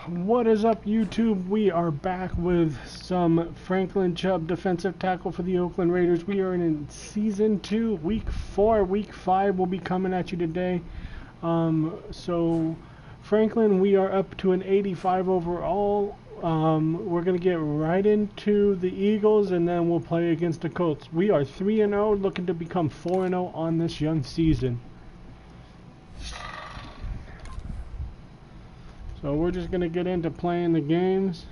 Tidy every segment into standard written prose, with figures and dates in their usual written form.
What is up, YouTube? We are back with some Franklin Chubb defensive tackle for the Oakland Raiders. We are in Season 2, Week 4. Week 5 will be coming at you today. So, Franklin, we are up to an 85 overall. We're going to get right into the Eagles, and then we'll play against the Colts. We are 3-0, looking to become 4-0 on this young season. So we're just going to get into playing the games.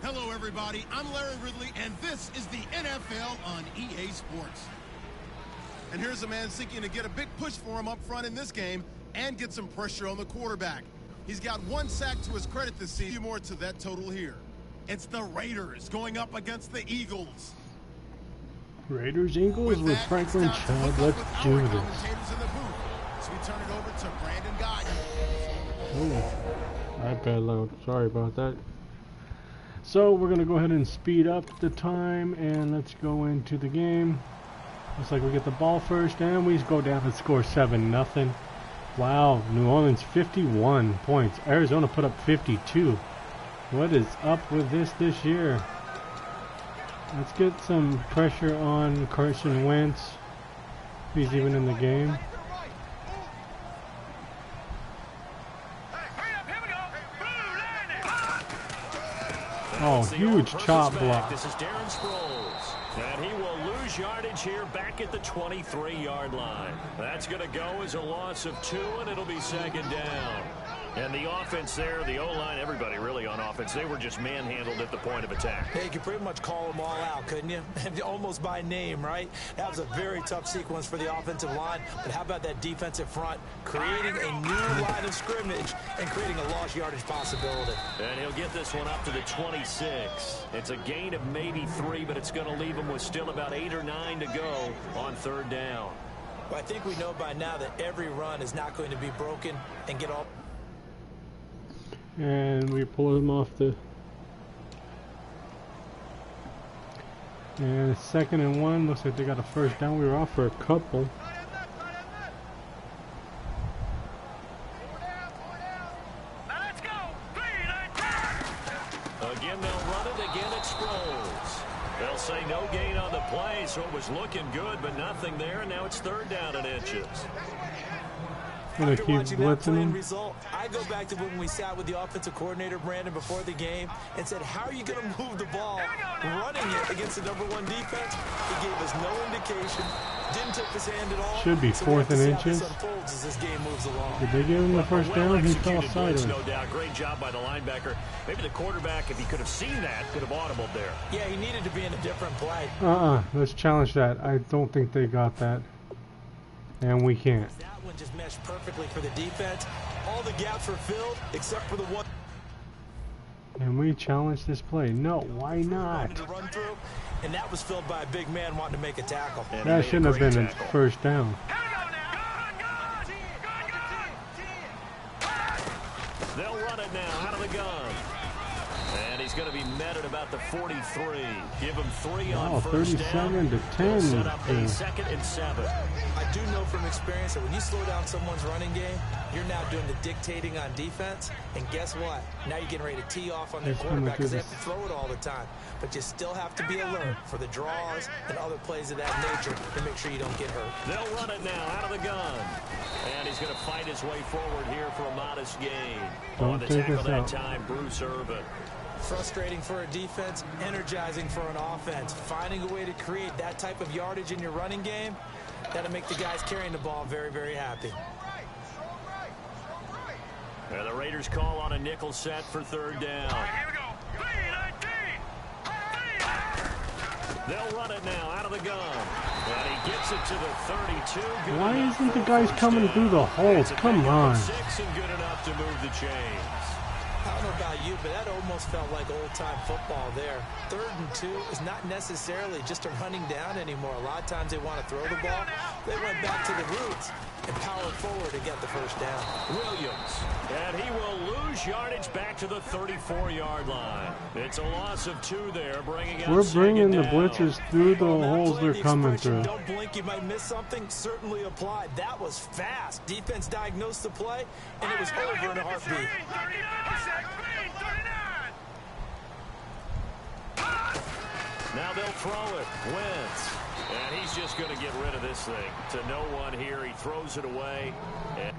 Hello everybody, I'm Larry Ridley and this is the NFL on EA Sports. And here's a man seeking to get a big push for him up front in this game and get some pressure on the quarterback. He's got 1 sack to his credit this season. More to that total here. It's the Raiders going up against the Eagles. Raiders Eagles with Franklin Chubb. Let's do this. So we turn it over to Brandon Guy. Oh, iPad loud. Sorry about that. So we're going to go ahead and speed up the time, and let's go into the game. Looks like we get the ball first, and we go down and score 7-0. Wow, New Orleans 51 points. Arizona put up 52. What is up with this year? Let's get some pressure on Carson Wentz. He's even in the game. Oh, huge chop block. This is Darren Sproles, and he will lose yardage here back at the 23-yard line. That's going to go as a loss of 2, and it'll be 2nd down. And the offense there, the O-line, everybody really on offense, they were just manhandled at the point of attack. Hey, you could pretty much call them all out, couldn't you? Almost by name, right? That was a very tough sequence for the offensive line. But how about that defensive front creating a new line of scrimmage and creating a lost yardage possibility? And he'll get this one up to the 26. It's a gain of maybe 3, but it's going to leave him with still about 8 or 9 to go on 3rd down. Well, I think we know by now that every run is not going to be broken and get all... And we pull him off the... And 2nd and 1. Looks like they got a 1st down. We were off for a couple. Again, they'll run it. Again, it Sproles. They'll say no gain on the play, so it was looking good, but nothing there. And now it's 3rd down and inches. After watching that play and result, I go back to when we sat with the offensive coordinator, Brandon, before the game and said, how are you going to move the ball running it against the #1 defense? He gave us no indication, didn't tip his hand at all. Should be 4th and inches. As this game moves along. Did they give him the 1st down? He fell sideways. No doubt. Great job by the linebacker. Maybe the quarterback, if he could have seen that, could have audibled there. Yeah, he needed to be in a different play. Let's challenge that. I don't think they got that. And we can't. That one just meshed perfectly for the defense. All the gaps were filled except for the one. And we challenge this play. No, why not? To run through, and that was filled by a big man wanting to make a tackle. That shouldn't have been a 1st down. They'll run it now out of the gun. And he's going to be met at about the 43. Give him 3 on 1st down. 37 to 10. Set up a 2nd and 7. I do know from experience that when you slow down someone's running game, you're now doing the dictating on defense. And guess what? Now you're getting ready to tee off on their quarterback because they have to throw it all the time. But you still have to be alert for the draws and other plays of that nature to make sure you don't get hurt. They'll run it now out of the gun. And he's going to fight his way forward here for a modest gain. On the tackle that time, Bruce Irvin. Frustrating for a defense, energizing for an offense. Finding a way to create that type of yardage in your running game, that'll make the guys carrying the ball very, very happy. And the Raiders call on a nickel set for 3rd down. All right, here we go. 3-19. They'll run it now out of the gun. And he gets it to the 32. Good Why enough isn't for the a guys first coming down. through the holes? It's a Come pickup on. of 6 and good enough to move the chains. I don't know about you, but that almost felt like old-time football there. 3rd and 2 is not necessarily just a running down anymore. A lot of times they want to throw the ball. They went back to the roots and powered forward to get the first down. Williams, and he will lose yardage back to the 34-yard line. It's a loss of 2 there, bringing up We're bringing the second down. blitzers through the Well, that holes play, they're the coming expression, through. Don't blink, you might miss something. Certainly applied. That was fast. Defense diagnosed the play, and it was over in a heartbeat. Now they'll throw it. Wentz. And he's just going to get rid of this thing. To no one here. He throws it away. And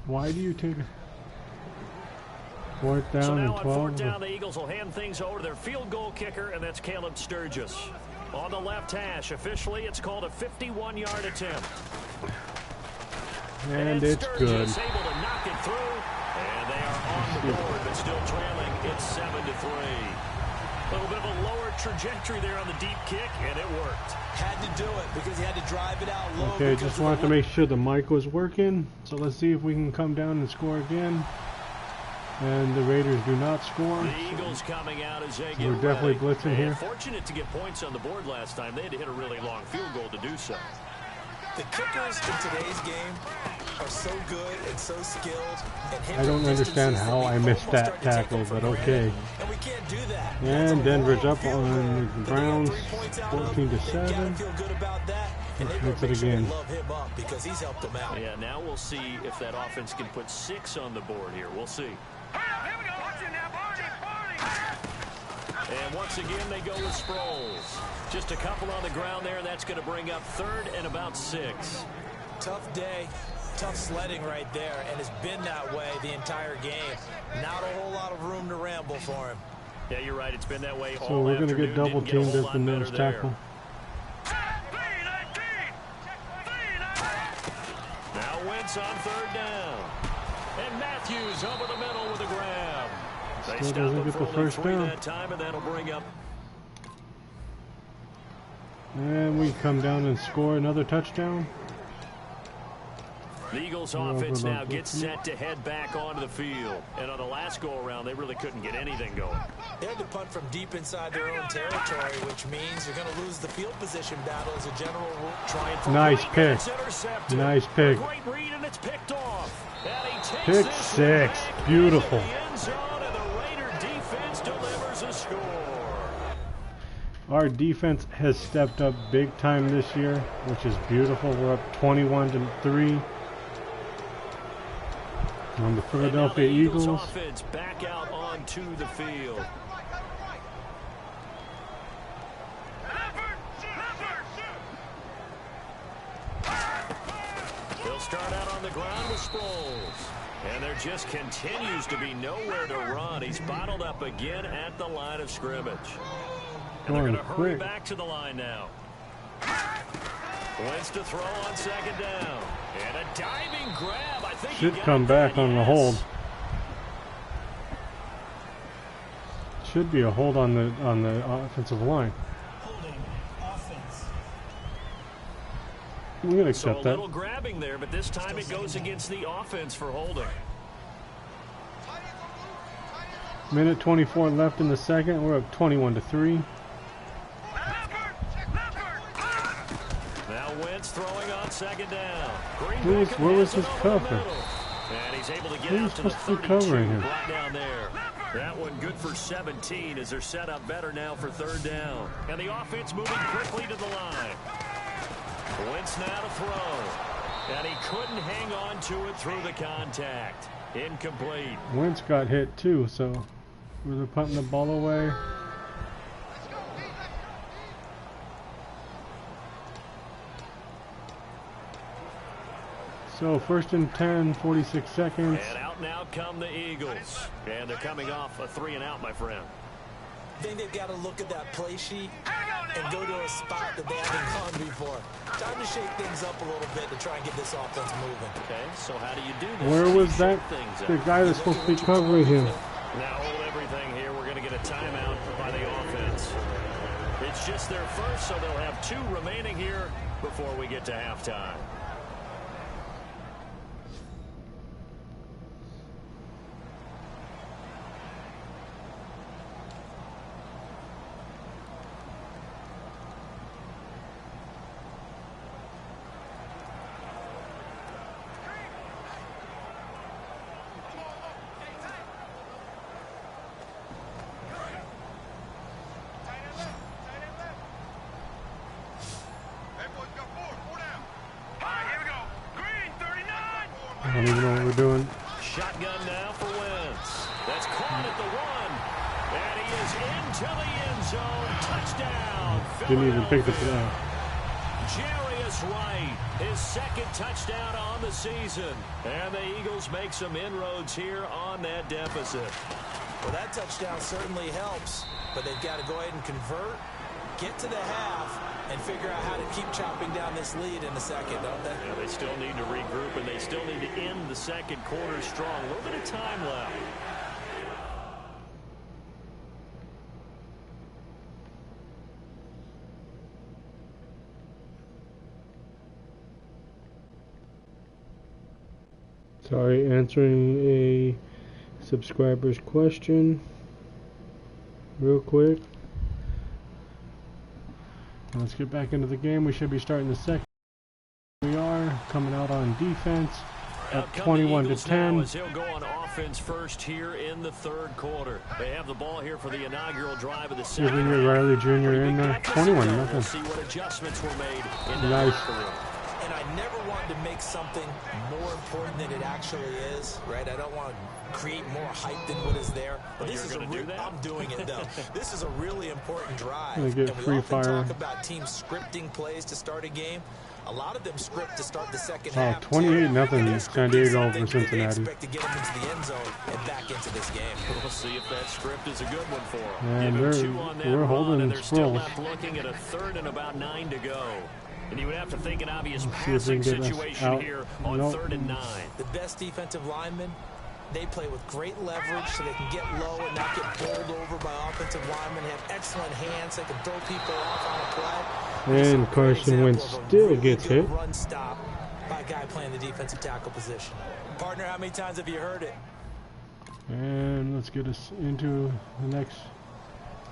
Why do you take a 4th so down now and on 12? 4th down, the Eagles will hand things over to their field goal kicker, and that's Caleb Sturgis. On the left hash, officially, it's called a 51-yard attempt. And it's good. Sturgis able to knock it through, and they are on the board, but still trailing. It's 7-3. A little bit of a lower trajectory there on the deep kick, and it worked. Had to do it because he had to drive it out low. Okay, just wanted to make sure the mic was working. So let's see if we can come down and score again. And the Raiders do not score. The Eagles coming out as they get We're definitely ready. blitzing here. Fortunate to get points on the board last time. They had to hit a really long field goal to do so. The kickers in today's game are so good and so skilled. And I don't understand how I missed that tackle, but okay. And we can't do that. And Denver's up Field on the goal. Browns, They got 3 points out of 14-7. They gotta feel good about that. And they Let's better hit make it sure again. they love him up because he's helped them out. Yeah, now we'll see if that offense can put 6 on the board here. We'll see. And once again, they go with Sproles. Just a couple on the ground there, and that's going to bring up 3rd and about 6. Tough day, tough sledding right there, and it's been that way the entire game. Not a whole lot of room to ramble for him. Yeah, you're right. It's been that way all So we're going to get double afternoon. Didn't teamed get a as whole the lot nose better there. tackle. Now Wentz on 3rd down. And Matthews over the middle with a grab. They Still stop doesn't him get for the only first 3 down. that time, and that'll bring up. And we come down and score another touchdown. The Eagles Over offense the now gets blitz. set to head back onto the field. And on the last go-around, they really couldn't get anything going. They had to punt from deep inside their own territory, which means you're going to lose the field position battle as a general rule. Trying for Nice Reed, pick. it's intercepted. Nice pick. A great read, and it's picked off. And he takes Pick this 6. back Beautiful. into the end zone, and the Raider defense delivers a score. Our defense has stepped up big time this year, which is beautiful. We're up 21-3 on the Philadelphia And now the Eagles. offense back out onto the field. They'll start out on the ground with Sproles. And there just continues to be nowhere to run. He's bottled up again at the line of scrimmage. And they're Going going to hurry quick. back to the line now. Wentz to throw on 2nd down. And a diving grab. I think he Should got come it back there, on the yes. hold. Should be a hold on the offensive line. Holding offense. We're gonna So a accept that. little grabbing there, but this time it goes against the offense for holding. Minute 24 left in the second. We're up 21-3. Now Wentz throwing on 2nd down. Where was his cover? cover? And he's able to get Who's out to the supposed to be 32 covering him? right down there. That one good for 17 as they're set up better now for 3rd down. And the offense moving quickly to the line. Wentz now to throw. And he couldn't hang on to it through the contact. Incomplete. Wentz got hit too, so we're punting the ball away. So 1st and 10, 46 seconds. And out now come the Eagles. And they're coming off a 3-and-out, my friend. I think they've got to look at that play sheet and go to a spot that they haven't gone before. Time to shake things up a little bit to try and get this offense moving. Okay, so how do you do this? Where was that? Shake things up. The guy that's supposed to be covering him. Now hold everything here. We're going to get a timeout by the offense. It's just their first, so they'll have 2 remaining here before we get to halftime. I don't even know what we're doing. Shotgun now for Wentz. That's caught at the 1. And he is into the end zone. Touchdown. Didn't even pick the play. Jarius Wright, his 2nd touchdown on the season. And the Eagles make some inroads here on that deficit. Well, that touchdown certainly helps, but they've got to go ahead and convert, get to the half, and figure out how to keep chopping down this lead in the second, don't they? Yeah, they still need to regroup, and they still need to end the second quarter strong. A little bit of time left. Sorry, answering a subscriber's question real quick. Let's get back into the game. We should be starting the second. We are coming out on defense at 21-10. As he'll go on offense first here in the 3rd quarter. They have the ball here for the inaugural drive of the season. Junior Riley Jr. in there. 21-0. We'll see what adjustments were made in the nice. And I never wanted to make something more important than it actually is, right? I don't want to create more hype than what is there. But this is I'm doing it though. This is a really important drive. And we often talk about teams scripting plays to start a game. A lot of them script to start the second half. 28-0 San Diego over Cincinnati. Expect to get them into the end zone and back into this game. We'll see if that script is a good one for them. And we're holding and they're still Sproles. left looking at a 3rd and about 9 to go. And you would have to think an obvious passing situation here on 3rd and 9. The best defensive linemen, they play with great leverage so they can get low and not get bowled over by offensive linemen. They have excellent hands. They can throw people off on a play. And Carson Wentz still gets hit. Run stop by a guy playing the defensive tackle position. Partner, how many times have you heard it? And let's get us into the next.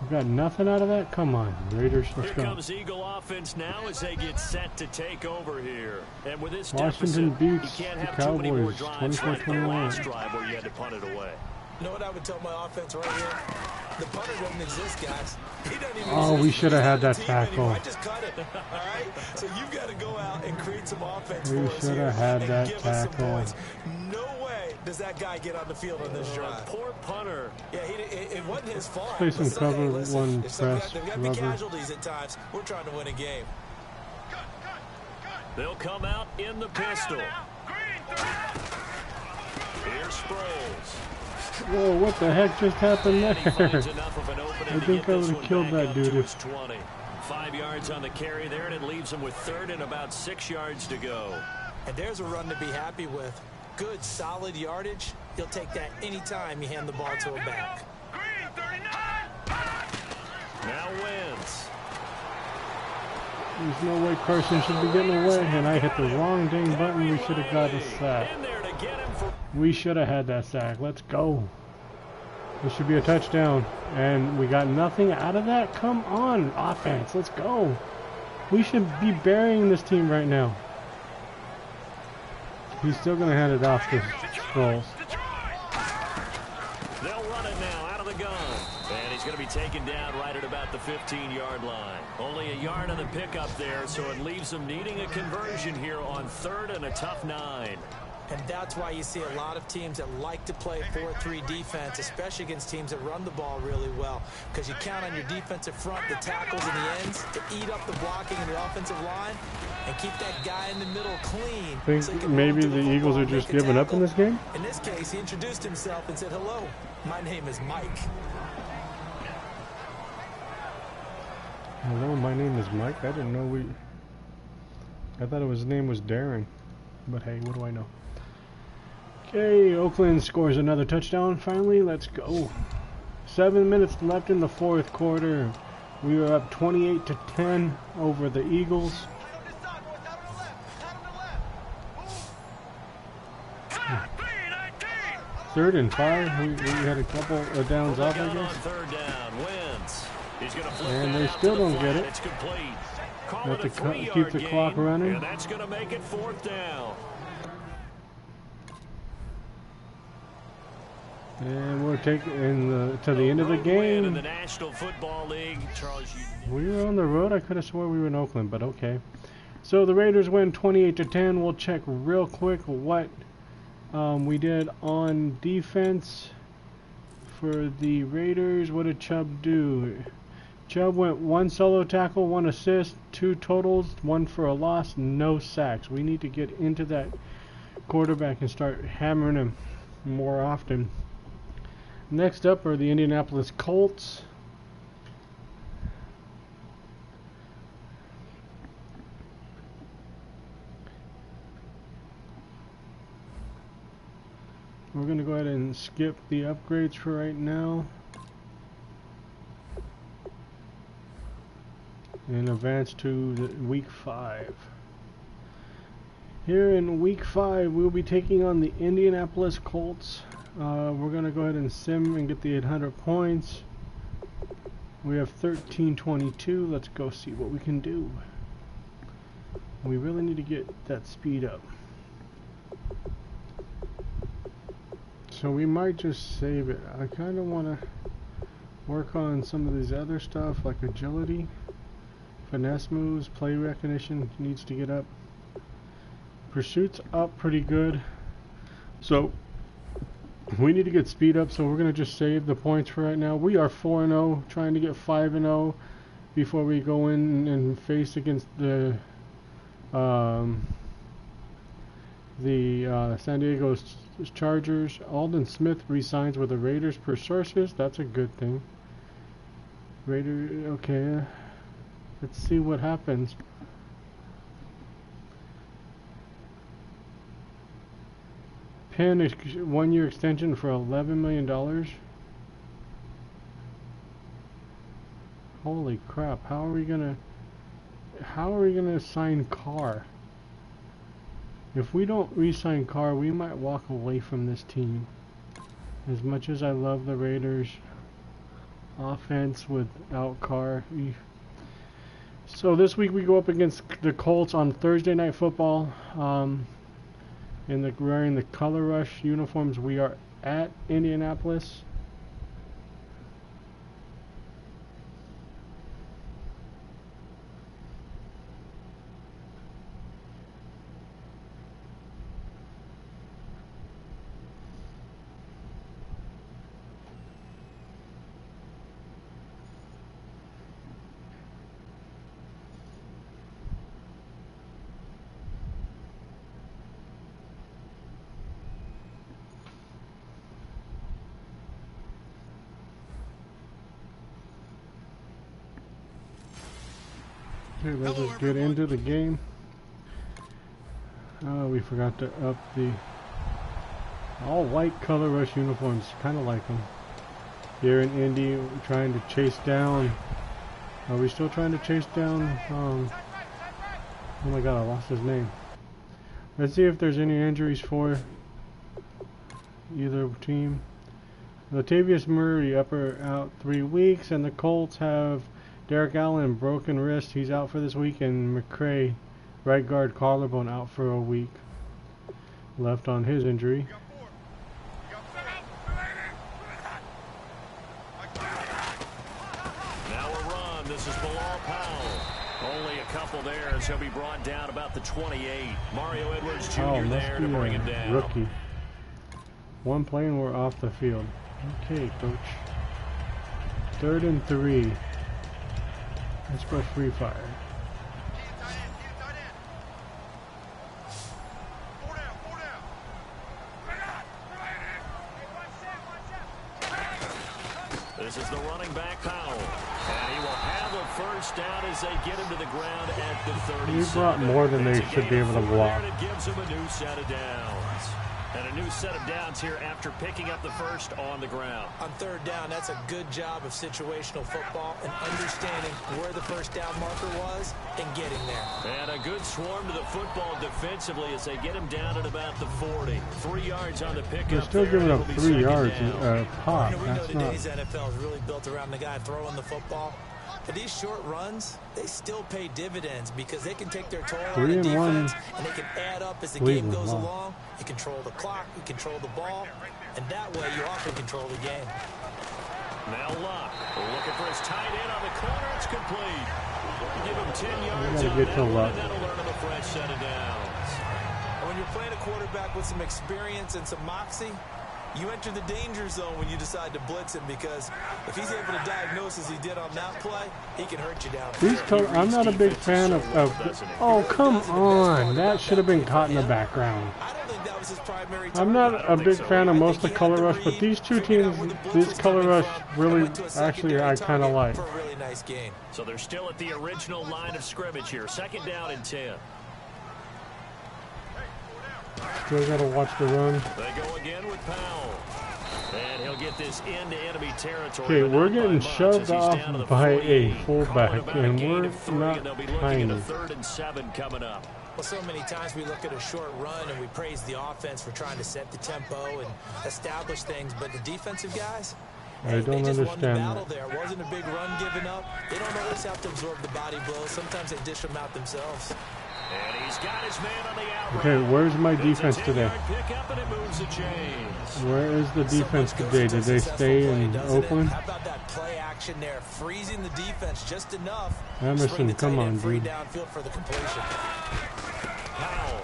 We've got nothing out of that? Come on, Raiders, let's go. Here comes Eagle offense now as they get set to take over here. And with this Washington deficit, beats you can't have the too many more Cowboys drives like the 24-21. last drive where you had to punt it away. You know what I would tell my offense right here? The punter doesn't exist, guys. He doesn't even Oh, we should have had that tackle. I just cut it. All right? So you've got to go out and create some offense We for us should here have had and that give us some tackle. points. No way does that guy get on the field on this drive. Poor punter. Yeah, it wasn't his fault. Play some cover, listen, one if press, there's got to be rubber. casualties at times. We're trying to win a game. They'll come out in the pistol. Here's Sproles. Whoa, what the heck just happened there? I think I would have killed that dude if... 5 yards on the carry there, and it leaves him with 3rd and about 6 yards to go. And there's a run to be happy with. Good, solid yardage. You'll take that anytime you hand the ball to a back. Now Wentz. There's no way Carson should be getting away, and I hit the wrong dang button. We should have got a sack. We should have had that sack. Let's go. This should be a touchdown. And we got nothing out of that? Come on, offense. Let's go. We should be burying this team right now. He's still going to hand it off to Sproles. They'll run it now out of the gun. And he's going to be taken down right at about the 15-yard line. Only a yard on the pickup there, so it leaves them needing a conversion here on 3rd and a tough 9. And that's why you see a lot of teams that like to play 4-3 defense, especially against teams that run the ball really well. Because you count on your defensive front, the tackles and the ends, to eat up the blocking in the offensive line and keep that guy in the middle clean. I think maybe the Eagles are just giving up in this game? In this case, he introduced himself and said, "Hello, my name is Mike." Hello, my name is Mike. I didn't know I thought his name was Darren. But hey, what do I know? Okay, Oakland scores another touchdown finally. Let's go. 7 minutes left in the 4th quarter. We were up 28-10 over the Eagles. Third and 5. We had a couple of downs off, I guess. Third down, Wentz. He's gonna flip and they still don't get it. It's complete. Have to keep the clock running. And that's going to make it 4th down. And we're taking to the end of the game. In the National Football League, Charles. We were on the road. I could have swore we were in Oakland, but okay. So the Raiders win 28-10. We'll check real quick what we did on defense for the Raiders. What did Chubb do? Chubb went 1 solo tackle, 1 assist, 2 totals, 1 for a loss, no sacks. We need to get into that quarterback and start hammering him more often. Next up are the Indianapolis Colts. We're going to go ahead and skip the upgrades for right now and advance to week 5. Here in week 5, we'll be taking on the Indianapolis Colts. We're going to go ahead and sim and get the 800 points. We have 1322. Let's go see what we can do. We really need to get that speed up. So we might just save it. I kind of want to work on some of these other stuff like agility, finesse moves, play recognition needs to get up. Pursuit's up pretty good. So we need to get speed up, so we're going to just save the points for right now. We are 4-0, trying to get 5-0 before we go in and face against the San Diego Chargers. Aldon Smith resigns with the Raiders per sources. That's a good thing. Okay. Let's see what happens. Penn is 1-year extension for $11 million. Holy crap! How are we gonna sign Carr? If we don't re-sign Carr, we might walk away from this team. As much as I love the Raiders offense without Carr. So this week we go up against the Colts on Thursday Night Football. Wearing the Color Rush uniforms. We are at Indianapolis. Okay, let's just get into the game. Oh, we forgot to up the all white Color Rush uniforms. Kind of like them. Here in Indy, we're trying to chase down. Are we still trying to chase down? Oh my God, I lost his name. Let's see if there's any injuries for either team. Latavius Murray out 3 weeks, and the Colts have Derek Allen, broken wrist, he's out for this week, and McCray, right guard collarbone, out for a week. Left on his injury. Now a run. This is Bilal Powell. Only a couple there as he'll be brought down about the 28. Mario Edwards Jr. there to bring it down. Rookie. One play and we're off the field. Okay, coach. 3rd and 3. Let's go free fire. This is the running back Powell. And he will have a first down as they get him to the ground at the 30. He brought more than they should be able to block. It gives him a new set of downs. And a new set of downs here after picking up the first on the ground. On third down, that's a good job of situational football and understanding where the first down marker was and getting there. And a good swarm to the football defensively as they get him down at about the 40. 3 yards on the pickup. They're still giving up 3 yards pop. We know That's not. today's NFL is really built around the guy throwing the football. But these short runs, they still pay dividends because they can take their toll on the defense and they can add up as the game goes along. You control the clock, you control the ball, and that way you often control the game. Now Luck looking for his tight end on the corner. It's complete. Give him 10 yards on that one, and that'll earn him a fresh set of downs. And when you're playing a quarterback with some experience and some moxie, you enter the danger zone when you decide to blitz him because if he's able to diagnose as he did on that play, he can hurt you down. I'm not a big fan of oh, come on. That should have been caught in the background. I don't think that was his primary target. I'm not a big fan of most of the color rush, but these two teams, this color rush really, actually, I kind of like. For a really nice game. So they're still at the original line of scrimmage here. 2nd down and 10. Still got to watch the run. They go again with Powell. And he'll get this into enemy territory. Okay, we're getting shoved off by a fullback, and we're not tiny. 3rd and 7 coming up. Well, so many times we look at a short run and we praise the offense for trying to set the tempo and establish things, but the defensive guys, I don't they just won the understand battle that. there. It wasn't a big run given up. They don't always have to absorb the body blows. Sometimes they dish them out themselves. And he's got his man on the out. Okay, where's my defense today? Pickup and it moves the chains. Where is the defense today? Did they stay in Oakland? How about that play action there, freezing the defense just enough? Emerson, come on, free dude. downfield for the completion. Powell.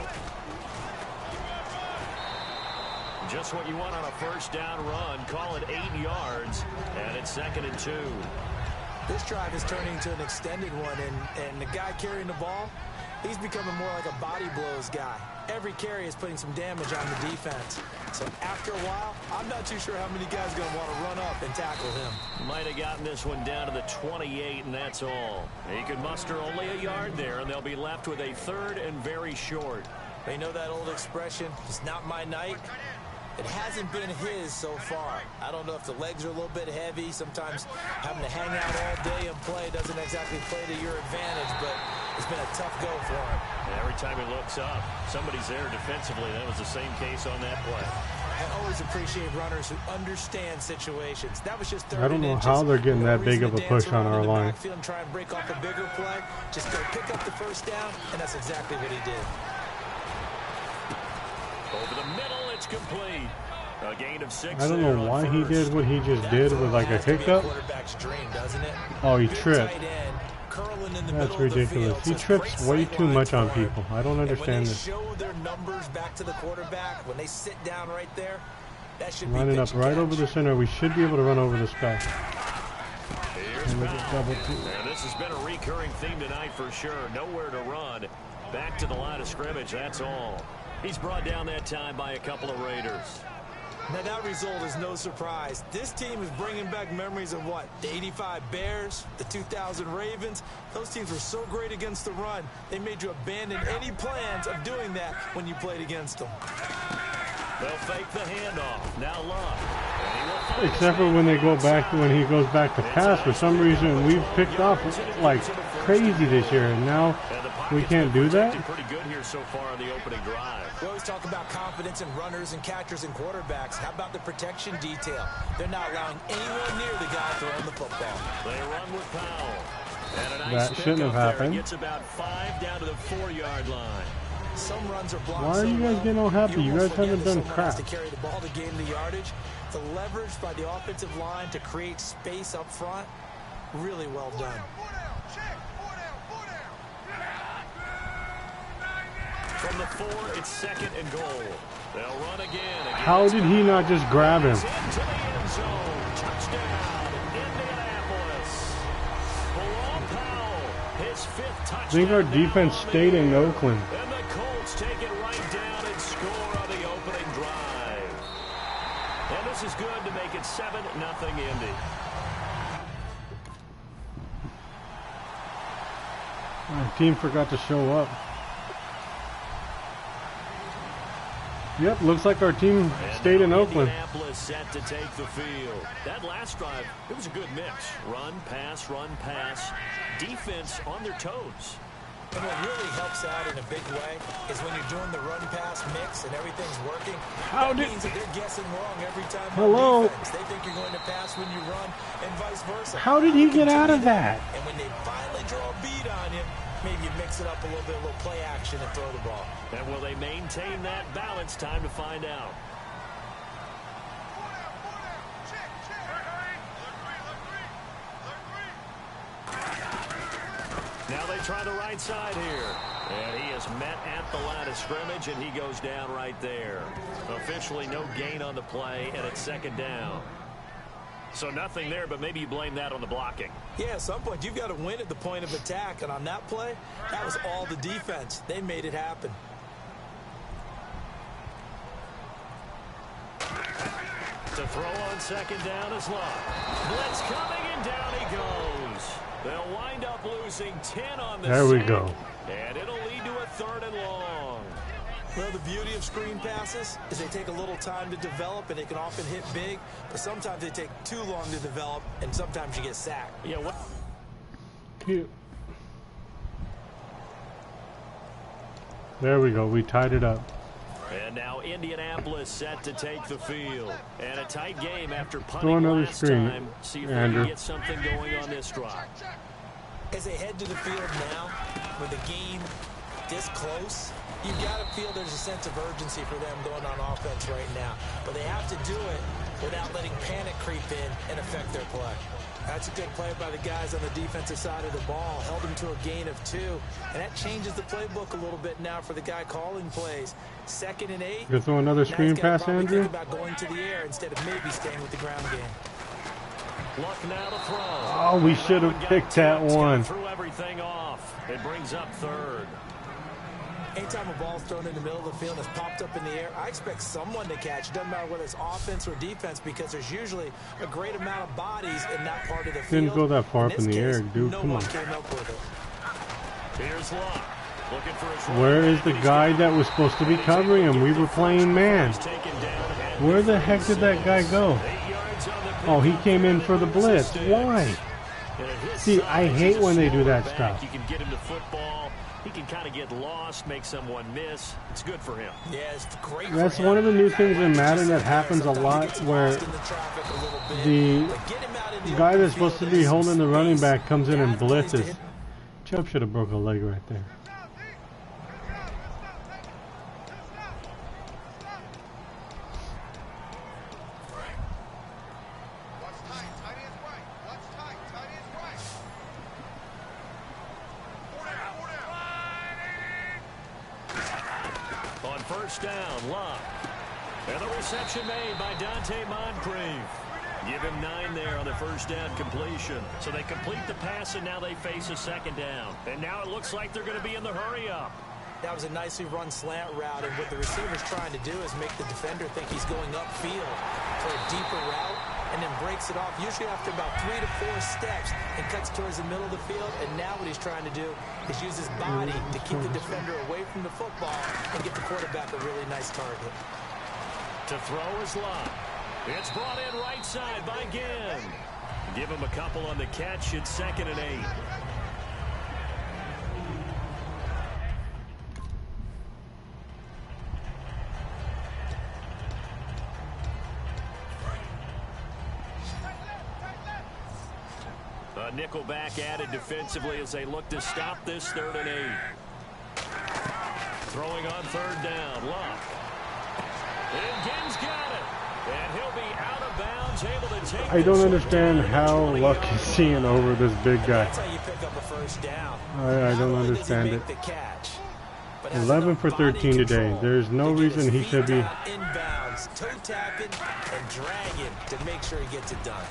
Just what you want on a first down run. Call it 8 yards, and it's 2nd and 2. This drive is turning into an extended one, and the guy carrying the ball, he's becoming more like a body blows guy. Every carry is putting some damage on the defense. So after a while, I'm not too sure how many guys are going to want to run up and tackle him. Might have gotten this one down to the 28, and that's all. He could muster only a yard there, and they'll be left with a 3rd and very short. They know that old expression, it's not my night. It hasn't been his so far. I don't know if the legs are a little bit heavy. Sometimes having to hang out all day and play doesn't exactly play to your advantage, but it's been a tough go for him. And every time he looks up, somebody's there defensively. That was the same case on that play. I always appreciate runners who understand situations. That was just 30 I don't know how they're getting that big of a push on our line. And try and break off a bigger play. Just go pick up the first down, and that's exactly what he did. Over the middle, it's complete. A gain of 6. I don't know why he did what he just did with like a hiccup. Oh, he tripped. That's ridiculous. He trips way too much on people. I don't understand this. Show their numbers back to the quarterback when they sit down right there. That should Line it up right over the center. We should be able to run over this guy. And this has been a recurring theme tonight for sure. Nowhere to run. Back to the line of scrimmage, that's all. He's brought down that time by a couple of Raiders. Now that result is no surprise. This team is bringing back memories of what? The 85 Bears, the 2000 Ravens. Those teams were so great against the run, they made you abandon any plans of doing that when you played against them. They'll fake the handoff. Now Luck. Except for when they go back, when he goes back to pass, for some reason we've picked off like crazy this year, and now we can't do that. Pretty good here so far on the opening drive. We always talk about confidence in runners and catchers and quarterbacks. How about the protection detail? They're not allowing anyone near the guy throwing the football. They run with Powell. And a nice that shouldn't have happened. Gets about 5 down to the 4-yard line. Some runs are blocked. Why are you guys getting all happy? You guys haven't done crap. To carry the ball to gain the yardage, the leverage by the offensive line to create space up front, really well done. From the 4, it's 2nd and goal. They'll run again. How did he not just grab him? Into the end zone. Touchdown, Indianapolis. Bilal Powell, his 5th touchdown. I think our defense stayed in Oakland. And the Colts take it right down and score on the opening drive. And this is good to make it 7-0 Indy. Our team forgot to show up. Yep, looks like our team stayed in Oakland. Indianapolis set to take the field. That last drive, it was a good mix. Run, pass, defense on their toes. And what really helps out in a big way is when you're doing the run-pass mix and everything's working. That means that they're guessing wrong every time. Hello. They think you're going to pass when you run and vice versa. How did he get out of that? And when they finally draw a beat on you, maybe you mix it up a little bit, a little play action and throw the ball. And will they maintain that balance? Time to find out. Now they try the right side here. And he is met at the line of scrimmage, and he goes down right there. Officially no gain on the play, and it's second down. So nothing there, but maybe you blame that on the blocking. Yeah, at some point you've got to win at the point of attack, and on that play, that was all the defense. They made it happen. To throw on second down is Love. Blitz coming, and down he goes. They'll wind up losing 10 on the There we sack, go. and it'll lead to a 3rd and long. Well, the beauty of screen passes is they take a little time to develop, and they can often hit big, but sometimes they take too long to develop, and sometimes you get sacked. Yeah, what? Cute. There we go. We tied it up. And now Indianapolis set to take the field. And a tight game after Throw punting another last screen, time. See if they Andrew. can get something going on this drive. As they head to the field now, with the game this close, you've got to feel there's a sense of urgency for them going on offense right now. But they have to do it without letting panic creep in and affect their play. That's a good play by the guys on the defensive side of the ball. Held them to a gain of 2. And that changes the playbook a little bit now for the guy calling plays. 2nd and 8. You throw another screen pass, Andrew? Think about going to the air instead of maybe staying with the ground game. Luck now to throw. Oh, we should have picked that one. Threw everything off. It brings up 3rd. Anytime a ball's thrown in the middle of the field and it's popped up in the air, I expect someone to catch. It doesn't matter whether it's offense or defense, because there's usually a great amount of bodies in that part of the field. Didn't go that far up in the air, dude. No Come one on. came up with it. Here's Luck. Looking for his Where is the guy that was supposed to be covering him? We were playing man. Where the heck did that guy go? Oh, he came in for the blitz. Why? See, I hate when they do that stuff. You can get him to football. He can kind of get lost, make someone miss. It's good for him. Yeah, it's great. That's one of the new things in Madden that happens a lot, where the guy that's supposed to be holding the running back comes in and blitzes. Chubb should have broke a leg right there. On first down, Luck. And the reception made by Dante Moncrief. Give him 9 there on the first down completion. So they complete the pass, and now they face a 2nd down. And now it looks like they're going to be in the hurry-up. That was a nicely run slant route, and what the receiver's trying to do is make the defender think he's going upfield for a deeper route, and then breaks it off, usually after about 3 to 4 steps, and cuts towards the middle of the field. And now what he's trying to do is use his body to keep the defender away from the football and get the quarterback a really nice target. To throw is Luck. It's brought in right side by Ginn. Give him a couple on the catch. It's 2nd and 8. A nickelback added defensively as they look to stop this 3rd and 8. Throwing on 3rd down, Luck. And Ginn's got it. And he'll be out of bounds, able to take I don't understand how Luck is seeing over this big guy. That's how you pick up a first down. I don't understand it. 11 for 13 today. There's no reason he should be. Inbounds, toe tapping, and dragging to make sure he gets it done.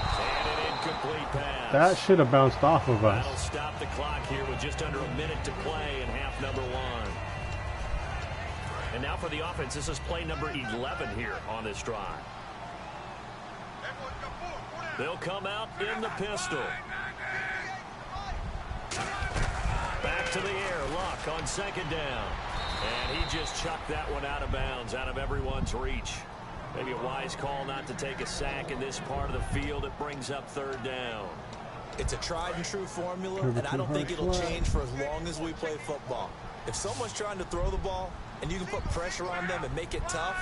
And an incomplete pass. That should have bounced off of us. That'll stop the clock here with just under a minute to play in half number 1. And now for the offense, this is play number 11 here on this drive. They'll come out in the pistol. Back to the air, Luck on 2nd down. And he he just chucked that one out of bounds, out of everyone's reach. Maybe a wise call not to take a sack in this part of the field. It brings up third down. It's a tried and true formula, and I don't think it'll change for as long as we play football. If someone's trying to throw the ball and you can put pressure on them and make it tough,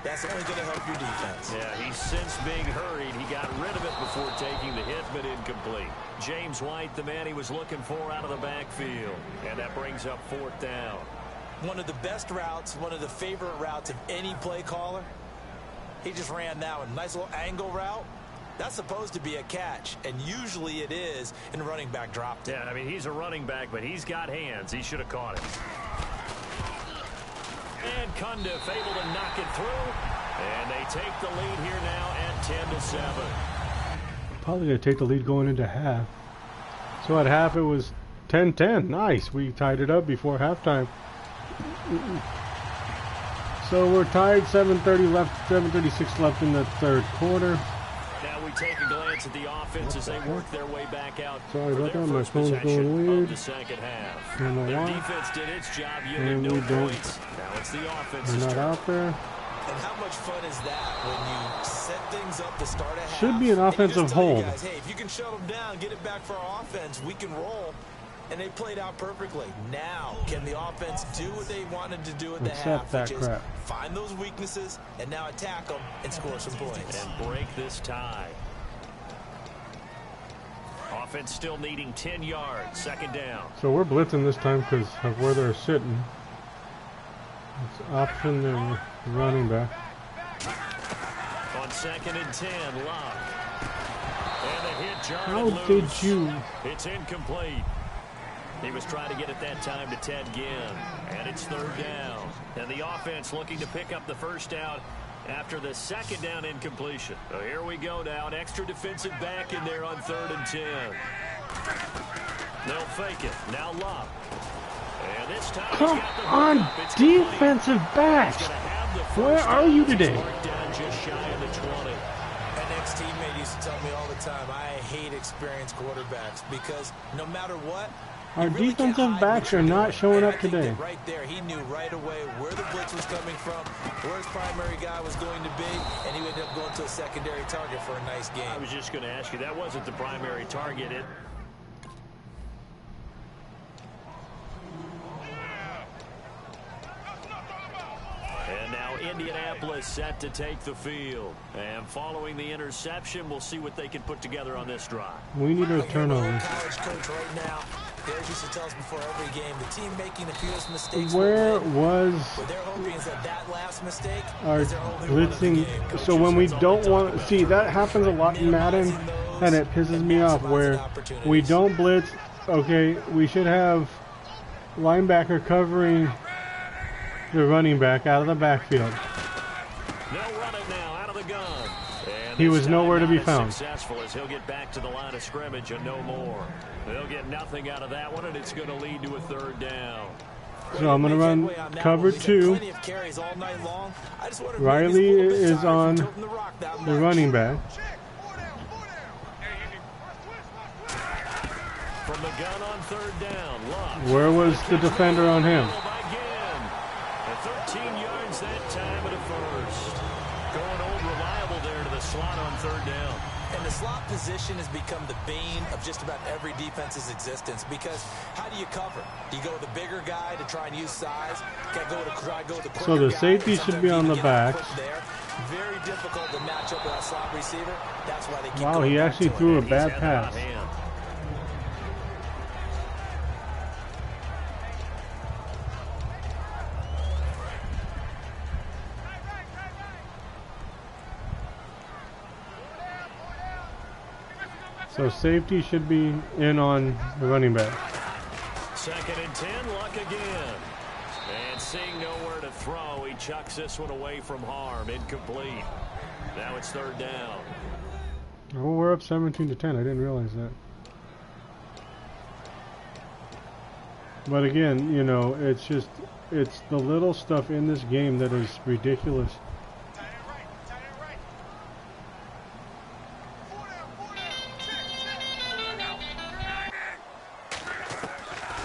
that's only going to help your defense. Yeah, he's since being hurried. He got rid of it before taking the hit, but incomplete. James White, the man he was looking for out of the backfield. And that brings up fourth down. One of the best routes, one of the favorite routes of any play caller. He just ran that one. Nice little angle route. That's supposed to be a catch, and usually it is, and running back dropped it. Yeah, I mean, he's a running back, but he's got hands. He should have caught it. And Cundiff able to knock it through, and they take the lead here now at 10-7. Probably going to take the lead going into half. So at half it was 10-10. Nice. We tied it up before halftime. So we're tied, 7:30 left, 7:36 left in the third quarter. Now we take a glance at the offense as they work their way back out. Sorry about that, my phone's going weird. The second half. Their defense did its job, yielding no points. Now it's the offense. They're not out there. And how much fun is that when you set things up to start a half? Should be an offensive hold. Guys, hey, if you can shut them down, get it back for our offense, we can roll. And they played out perfectly. Now, can the offense do what they wanted to do at the half, which is find those weaknesses and now attack them and score some points. And break this tie. Offense still needing 10 yards, second down. So we're blitzing this time because of where they're sitting. It's option and running back. On 2nd and 10, Locke. And the hit, How did you? It's incomplete. He was trying to get it that time to Ted Ginn. And it's third down. And the offense looking to pick up the first down after the second down incompletion. So here we go now. An extra defensive back in there on 3rd and 10. They'll fake it. Now Locke. And this time come on, defensive backs. Where are you today? Just shy of the 20. An ex-teammate used to tell me all the time, I hate experienced quarterbacks because no matter what, our defensive backs are not showing up today. Right there, he knew right away where the blitz was coming from, where his primary guy was going to be, and he ended up going to a secondary target for a nice game. I was just going to ask you, that wasn't the primary target. And now Indianapolis set to take the field. And following the interception, we'll see what they can put together on this drive. We need a turnover. College coach right now, Bears used to tell us before every game, the team making the fewest mistakes. Where was that last mistake our blitzing? So when we don't want to see, that happens a lot in Madden, and it pisses me off where we don't blitz. Okay, we should have linebacker covering the running back out of the backfield. They'll run it now out of the gun. And he was nowhere to be found. Successful as he'll get back to the line of scrimmage and no more. They'll get nothing out of that one, and it's going to lead to a third down. So I'm going to run cover 2. Riley is on the running back. From the gun on third down, Locke. Where was the defender on him? 13 yards that time at a first. Going old reliable there to the slot on third down. And the slot position has become the bane of just about every defense's existence because how do you cover? Do you go with the bigger guy to try and use size? Can go with the so the safety should be on the back. Very difficult to match up with a slot receiver. That's why they keep wow, he actually threw a bad pass. So safety should be in on the running back. 2nd and 10, Luck again. And seeing nowhere to throw, he chucks this one away from harm. Incomplete. Now it's third down. Oh, we're up 17-10. I didn't realize that. But again, you know, it's the little stuff in this game that is ridiculous.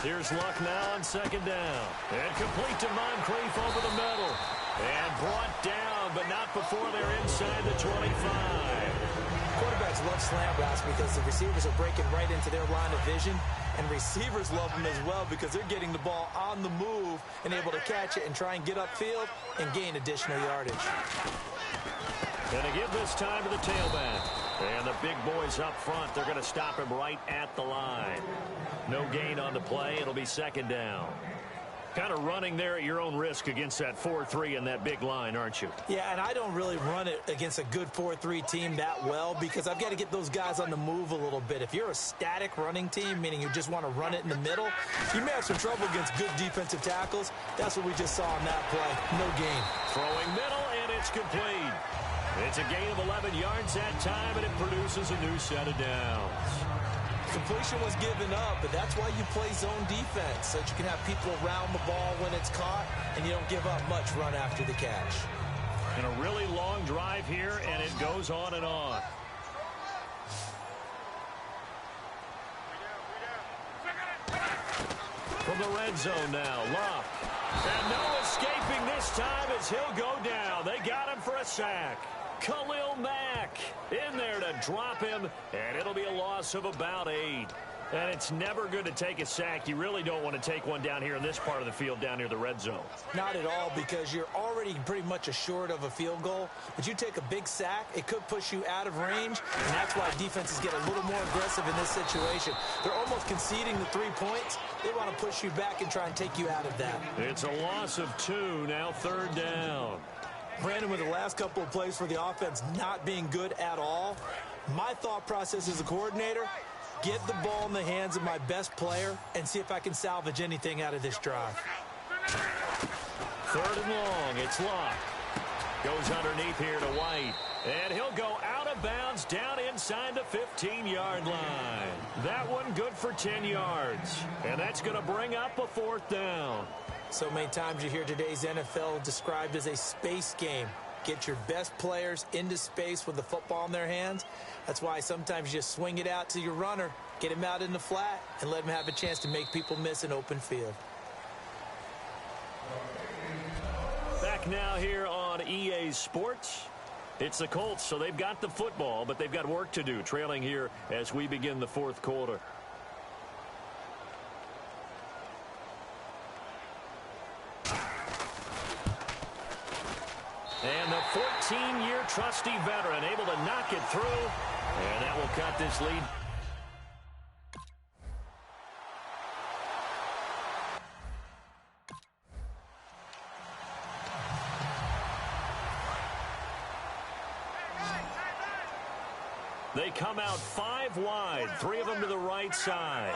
Here's Luck now on second down. And complete to Moncrief over the middle. And brought down, but not before they're inside the 25. Quarterbacks love slant routes because the receivers are breaking right into their line of vision. And receivers love them as well because they're getting the ball on the move and able to catch it and try and get upfield and gain additional yardage. And to give this time to the tailback. And the big boys up front, they're going to stop him right at the line. No gain on the play. It'll be second down. Kind of running there at your own risk against that 4-3 and that big line, aren't you? Yeah, and I don't really run it against a good 4-3 team that well because I've got to get those guys on the move a little bit. If you're a static running team, meaning you just want to run it in the middle, you may have some trouble against good defensive tackles. That's what we just saw on that play. No gain. Throwing middle, and it's complete. It's a gain of 11 yards that time, and it produces a new set of downs. Completion was given up, but that's why you play zone defense, so that you can have people around the ball when it's caught, and you don't give up much run after the catch. And a really long drive here, and it goes on and on. From the red zone now, Luck. And no escaping this time as he'll go down. They got him for a sack. Khalil Mack in there to drop him, and it'll be a loss of about 8. And it's never good to take a sack. You really don't want to take one down here in this part of the field down near the red zone. Not at all, because you're already pretty much assured of a field goal. But you take a big sack, it could push you out of range, and that's why defenses get a little more aggressive in this situation. They're almost conceding the 3 points. They want to push you back and try and take you out of that. It's a loss of 2, now third down. Brandon, with the last couple of plays for the offense not being good at all, my thought process as a coordinator, get the ball in the hands of my best player and see if I can salvage anything out of this drive. Third and long, it's Luck. Goes underneath here to White. And he'll go out of bounds down inside the 15-yard line. That one good for 10 yards. And that's going to bring up a fourth down. So many times you hear today's NFL described as a space game. Get your best players into space with the football in their hands. That's why sometimes you just swing it out to your runner, get him out in the flat, and let him have a chance to make people miss an open field. Back now here on EA Sports. It's the Colts, so they've got the football, but they've got work to do, trailing here as we begin the fourth quarter. And the 14-year trusty veteran able to knock it through. And that will cut this lead. They come out 5 wide, 3 of them to the right side.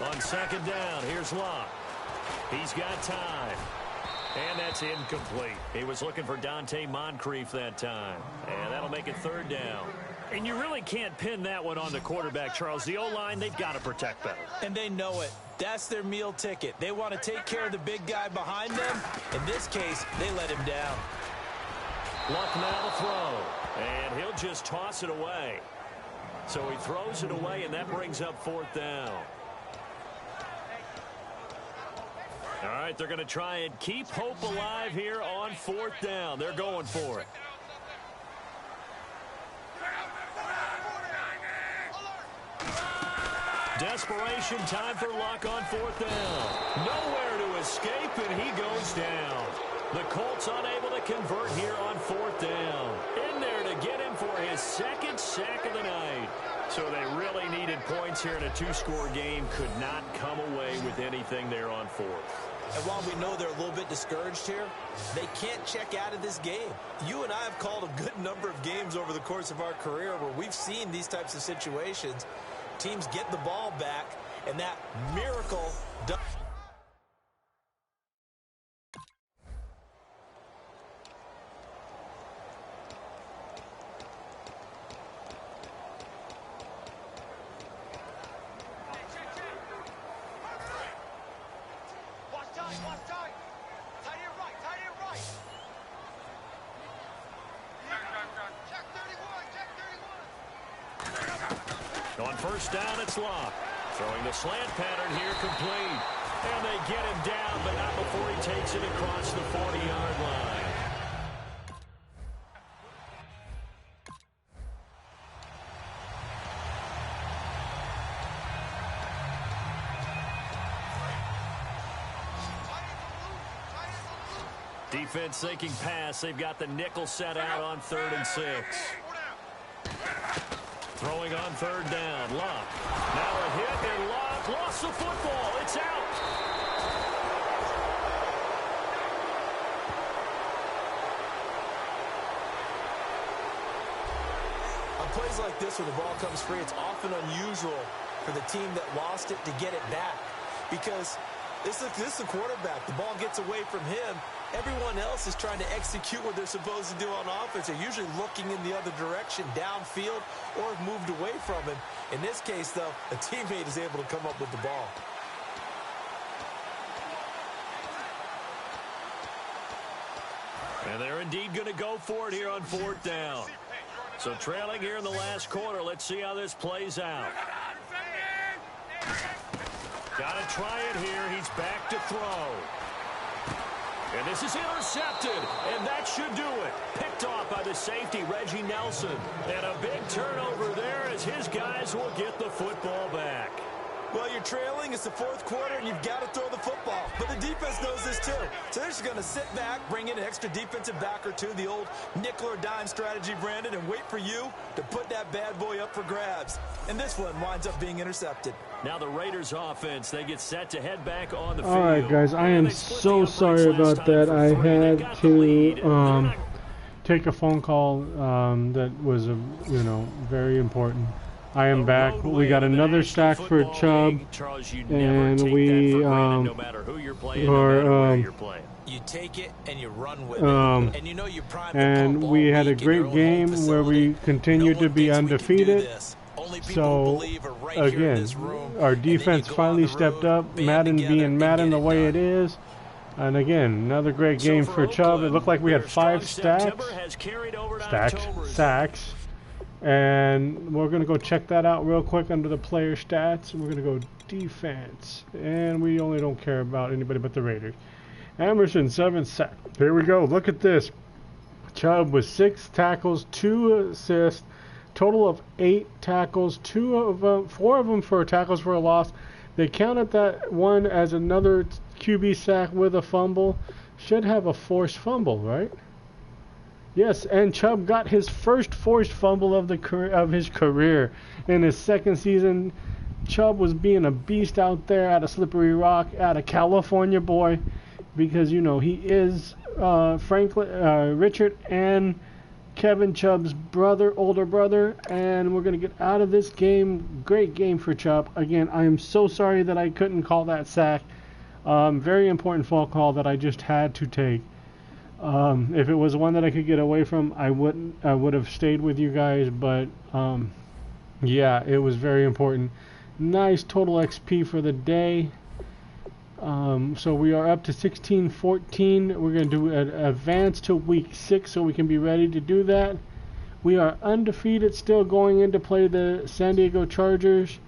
On second down, here's Luck. He's got time. And that's incomplete. He was looking for Dante Moncrief that time. And that'll make it third down. And you really can't pin that one on the quarterback, Charles. The O-line, they've got to protect better. And they know it. That's their meal ticket. They want to take care of the big guy behind them. In this case, they let him down. Luck now to throw. And he'll just toss it away. So he throws it away, and that brings up fourth down. All right, they're going to try and keep hope alive here on fourth down. They're going for it. Desperation time for Luck on fourth down. Nowhere to escape, and he goes down. The Colts unable to convert here on fourth down. In there to get him for his second sack of the night. So they really needed points here in a 2-score game. Could not come away with anything there on fourth. And while we know they're a little bit discouraged here, they can't check out of this game. You and I have called a good number of games over the course of our career where we've seen these types of situations. Teams get the ball back, and that miracle does. On first down, it's Luck. Throwing the slant pattern here, complete. And they get him down, but not before he takes it across the 40-yard line. Defense thinking pass. They've got the nickel set out on 3rd and 6. Throwing on 3rd down. Luck. Now a hit, and Luck lost the football. It's out. On plays like this where the ball comes free, it's often unusual for the team that lost it to get it back. Because this is a quarterback. The ball gets away from him. Everyone else is trying to execute what they're supposed to do on offense. They're usually looking in the other direction, downfield, or have moved away from him. In this case, though, a teammate is able to come up with the ball. And they're indeed going to go for it here on 4th down. So trailing here in the last quarter. Let's see how this plays out. Got to try it here. He's back to throw. And this is intercepted, and that should do it. Picked off by the safety, Reggie Nelson. And a big turnover there as his guys will get the football back. Well, you're trailing. It's the 4th quarter, and you've got to throw the football. But the defense knows this, too. So they're just going to sit back, bring in an extra defensive back or two, the old nickel or dime strategy, Brandon, and wait for you to put that bad boy up for grabs. And this one winds up being intercepted. Now the Raiders offense, they get set to head back on the field. All right, guys, I am so sorry about that. I had to take a phone call that was, very important. I am back. We got another sack for Chubb, and we you take it and you run with it, and you know you prime and we had a great game where we continued to be undefeated. So again, our defense finally stepped up. Madden being Madden the way it is. And again, another great game for Chubb. It looked like we had 5 sacks. And we're going to go check that out real quick under the player stats. We're going to go defense. And we only don't care about anybody but the Raiders. Emerson, 7 sacks. Here we go. Look at this. Chubb with 6 tackles, 2 assists. Total of 8 tackles. 4 of them for tackles for a loss. They counted that one as another QB sack with a fumble. Should have a forced fumble, right? Yes, and Chubb got his first forced fumble of his career in his 2nd season. Chubb was being a beast out there at a Slippery Rock, at a California boy, because he is Richard and Kevin Chubb's older brother, and we're going to get out of this game. Great game for Chubb. Again, I am so sorry that I couldn't call that sack. Very important phone call that I just had to take. If it was one that I could get away from, I would have stayed with you guys, but yeah, it was very important. Nice total XP for the day. So we are up to 16-14. We're going to do an advance to week 6 so we can be ready to do that. We are undefeated still going in to play the San Diego Chargers.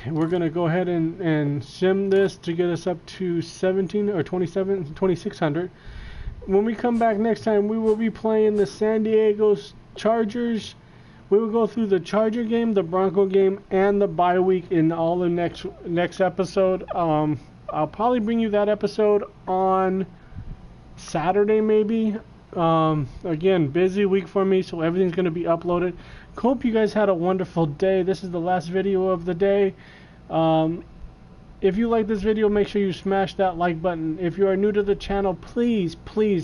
We're going to go ahead and sim this to get us up to 2600. When we come back next time, we will be playing the San Diego Chargers. We will go through the Charger game, the Bronco game, and the bye week in all the next episode. I'll probably bring you that episode on Saturday maybe. Again, busy week for me, so everything's going to be uploaded. Hope you guys had a wonderful day. This is the last video of the day. If you like this video, make sure you smash that like button. If you are new to the channel, please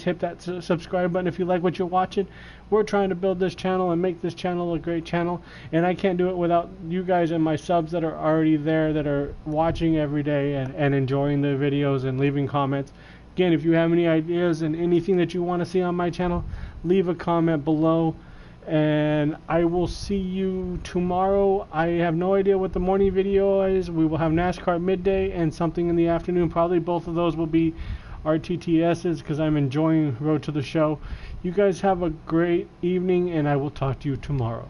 hit that subscribe button if you like what you're watching. We're trying to build this channel and make this channel a great channel, and I can't do it without you guys and my subs that are already there, that are watching every day and enjoying the videos and leaving comments. Again, if you have any ideas and anything that you want to see on my channel, leave a comment below. And I will see you tomorrow. I have no idea what the morning video is. We will have NASCAR midday and something in the afternoon. Probably both of those will be RTTSs because I'm enjoying Road to the Show. You guys have a great evening, and I will talk to you tomorrow.